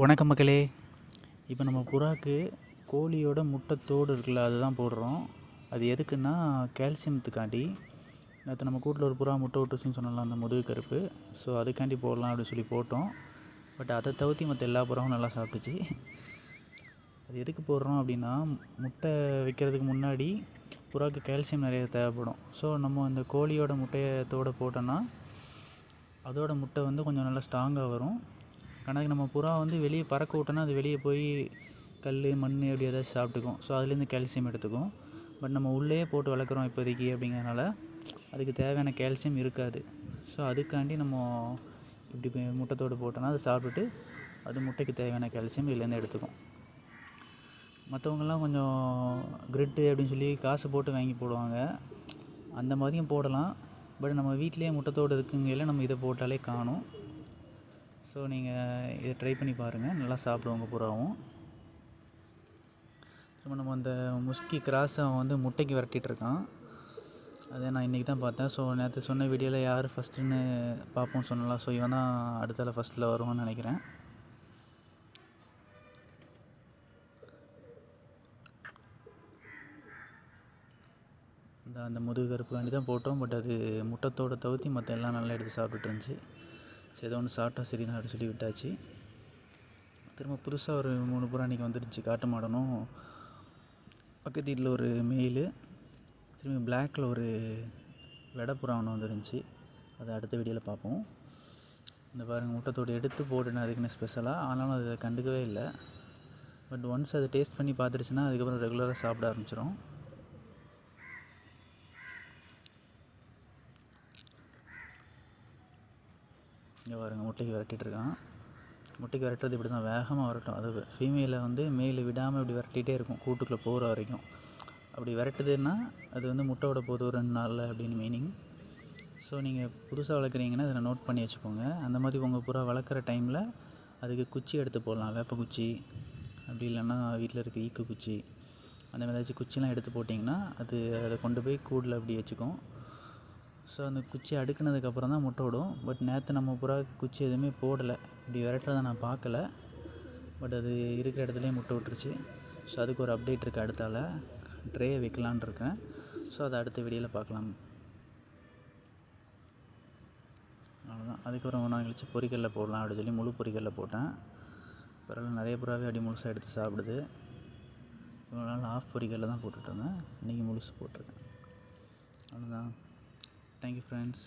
வணக்கம் மக்களே. இப்போ நம்ம புறாக்கு கோழியோட முட்டைத்தோடு இருக்குல்ல, அதுதான் போடுறோம். அது எதுக்குன்னா கால்சியத்துக்காண்டி. நேற்று நம்ம கூட்டில் ஒரு புறா முட்டை விட்டுச்சுன்னு சொன்னலாம், அந்த முதுகு கருப்பு. ஸோ அதுக்காண்டி போடலாம் அப்படின்னு சொல்லி போட்டோம். பட் அதை தவிர்த்து மற்ற எல்லா புறாவும் நல்லா சாப்பிட்டுச்சு. அது எதுக்கு போடுறோம் அப்படின்னா, முட்டை வைக்கிறதுக்கு முன்னாடி புறாவுக்கு கால்சியம் நிறைய தேவைப்படும். ஸோ நம்ம அந்த கோழியோட முட்டையத்தோடு போட்டோன்னா அதோட முட்டை வந்து கொஞ்சம் நல்லா ஸ்ட்ராங்காக வரும். கணக்கு நம்ம புறா வந்து வெளியே பறக்க விட்டோன்னா அது வெளியே போய் கல் மண் அப்படி ஏதாச்சும் சாப்பிட்டுக்கும். ஸோ அதுலேருந்து கால்சியம் எடுத்துக்கும். பட் நம்ம உள்ளே போட்டு வளர்க்குறோம் இப்போதைக்கு அப்படிங்கிறதுனால அதுக்கு தேவையான கால்சியம் இருக்காது. ஸோ அதுக்காண்டி நம்ம இப்படி முட்டைத்தோடு போட்டோன்னா அதை சாப்பிட்டுட்டு அது முட்டைக்கு தேவையான கால்சியம் இதுலேருந்து எடுத்துக்கும். மற்றவங்கெல்லாம் கொஞ்சம் கிரிட்டு அப்படின்னு சொல்லி காசு போட்டு வாங்கி போடுவாங்க. அந்த மாதிரியும் போடலாம். பட் நம்ம வீட்டிலேயே முட்டைத்தோடு இருக்குங்கையில் நம்ம இதை போட்டாலே காணும். ஸோ நீங்கள் இதை ட்ரை பண்ணி பாருங்கள், நல்லா சாப்பிடுவாங்க புறாவும். ஸோ நம்ம அந்த முஸ்கி கிராஸை அவன் வந்து முட்டைக்கு விரட்டிகிட்ருக்கான். அதை நான் இன்றைக்கி தான் பார்த்தேன். ஸோ நேற்று சொன்ன வீடியோவில் யார் ஃபஸ்ட்டுன்னு பார்ப்போம்னு சொன்னலாம். ஸோ இவன் தான் அடுத்தால ஃபஸ்ட்டில் வருவான்னு நினைக்கிறேன். அந்த முதுகு கருப்பு வேண்டி தான் போட்டோம். பட் அது முட்டைத்தோடு தவிர்த்தி மற்ற எல்லாம் நல்லா எடுத்து சாப்பிட்டுட்டு இருந்துச்சு. சரி, ஏதோ ஒன்று சாப்பிட்டா சரி தான் அப்படி சொல்லி விட்டாச்சு. திரும்ப புதுசாக ஒரு 3 புறா அன்றைக்கி வந்துருந்துச்சு. காட்டு மாடனும், பக்கத்து வீட்டில் ஒரு மெயிலு, திரும்பி பிளாக்கில் ஒரு வெடைப்புறா ஒன்று வந்துருந்துச்சு. அதை அடுத்த வீடியோவில் பார்ப்போம். இந்த பாருங்கள், முட்டைத்தோடு எடுத்து போட்டுனேன் அதுக்குன்னு ஸ்பெஷலாக. ஆனாலும் அதை கண்டுக்கவே இல்லை. பட் ஒன்ஸ் அதை டேஸ்ட் பண்ணி பார்த்துருச்சுன்னா அதுக்கப்புறம் ரெகுலராக சாப்பிட ஆரம்பிச்சிடும். இங்கே பாருங்கள், முட்டைக்கு விரட்டிகிட்ருக்கான். முட்டைக்கு விரட்டுறது இப்படி தான், வேகமாக வரட்டும். அது ஃபீமேலை வந்து மேலே விடாமல் இப்படி விரட்டிகிட்டே இருக்கும் கூட்டுக்குள்ளே போகிற வரைக்கும். அப்படி விரட்டுதுன்னா அது வந்து முட்டை விட போகுது ஒரு 2 நாளில் அப்படின்னு மீனிங். ஸோ நீங்கள் புதுசாக வளர்க்குறீங்கன்னா அதில் நோட் பண்ணி வச்சுக்கோங்க. அந்த மாதிரி உங்கள் புறா வளர்க்குற டைமில் அதுக்கு குச்சி எடுத்து போடலாம். வேப்ப குச்சி, அப்படி இல்லைன்னா வீட்டில் இருக்க ஈக்கு குச்சி, அந்த மாதிரி ஏதாச்சும் குச்சிலாம் எடுத்து போட்டிங்கன்னா அதை கொண்டு போய் கூடில் அப்படி வச்சுக்கும். ஸோ அந்த குச்சி அடுக்குனதுக்கப்புறம் தான் முட்டை விடும். பட் நேற்று நம்ம புறா குச்சி எதுவுமே போடலை. இப்படி விரட்டுறதை நான் பார்க்கல. பட் அது இருக்கிற இடத்துலையே முட்டை விட்டுருச்சு. ஸோ அதுக்கு ஒரு அப்டேட் இருக்குது. அடுத்தால ட்ரேயை வைக்கலான் இருக்கேன். ஸோ அதை அடுத்த வீடியோவில் பார்க்கலாம். அவ்வளோதான். அதுக்கப்புறம் நான் கழிச்சு பொரிக்கல்ல போடலாம் அப்படின்னு சொல்லி முழு பொரிக்கல்ல போட்டேன். பரவாயில்ல, நிறைய புறாவே அப்படி முழுசாக எடுத்து சாப்பிடுது. இவ்வளோ நாள் ஆஃப் பொரிக்கல்ல தான் போட்டுட்ருந்தேன். இன்றைக்கி முழுசு போட்டிருக்கேன். அவ்வளோதான். Thank you friends.